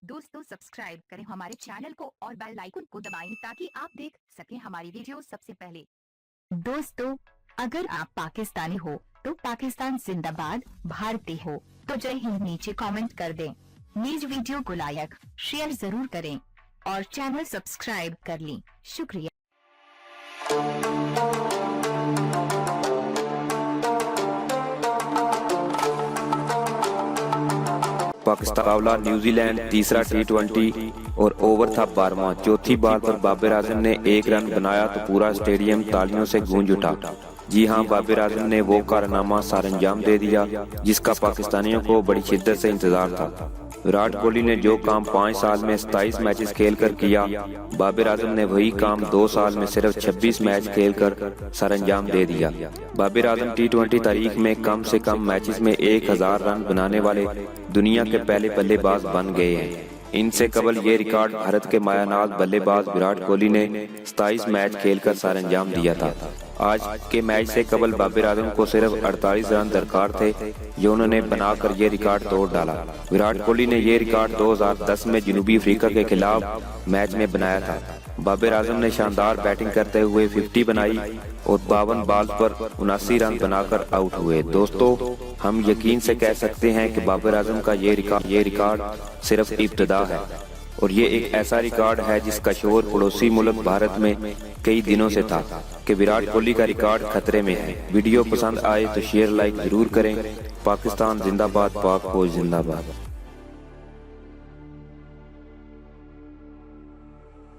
दोस्तों सब्सक्राइब करें हमारे चैनल को और बेल आइकन को दबाएं ताकि आप देख सकें हमारी वीडियो सबसे पहले। दोस्तों अगर आप पाकिस्तानी हो तो पाकिस्तान जिंदाबाद, भारतीय हो तो जय हिंद नीचे कमेंट कर दें। नीज वीडियो को लाइक शेयर जरूर करें और चैनल सब्सक्राइब कर लें। शुक्रिया। पाकिस्तान मुकाबला न्यूजीलैंड तीसरा T20 और ओवर था 12वां। चौथी बार पर बाबर आजम ने एक रन बनाया तो पूरा स्टेडियम तालियों से गूंज उठा। जी हां, बाबर आजम ने वो कारनामा सरअंजाम दे दिया जिसका पाकिस्तानियों को बड़ी शिद्दत से इंतजार था। विराट कोहली ने जो काम 5 साल में 27 मैचेस खेलकर किया, बाबर आजम ने वही काम 2 साल में सिर्फ 26 मैच खेलकर सरअंजाम दे दिया। बाबर आजम T20 तारीख में कम से कम मैचेस में 1000 रन बनाने वाले दुनिया के पहले बल्लेबाज बन गए हैं। इनसे कबल ये रिकॉर्ड भारत के मायानाज बल्लेबाज विराट कोहली ने 27 मैच खेलकर सरअंजाम दिया था। आज के मैच से कबल बाबर आजम को सिर्फ 48 रन दरकार थे जो उन्होंने बनाकर ये रिकॉर्ड तोड़ डाला। विराट कोहली ने ये रिकॉर्ड 2010 में जनूबी अफ्रीका के खिलाफ मैच में बनाया था। बाबर आजम ने शानदार बैटिंग करते हुए 50 बनाई और 52 बॉल्स पर 79 रन बनाकर आउट हुए। दोस्तों, हम यकीन से कह सकते हैं कि बाबर आजम का ये रिकॉर्ड सिर्फ इब्तिदा है और ये एक ऐसा रिकॉर्ड है जिसका शोर पड़ोसी मुल्क भारत में कई दिनों से था कि विराट कोहली का रिकॉर्ड खतरे में है। वीडियो पसंद आए तो शेयर लाइक जरूर करें। पाकिस्तान जिंदाबाद, पाक फौज जिंदाबाद।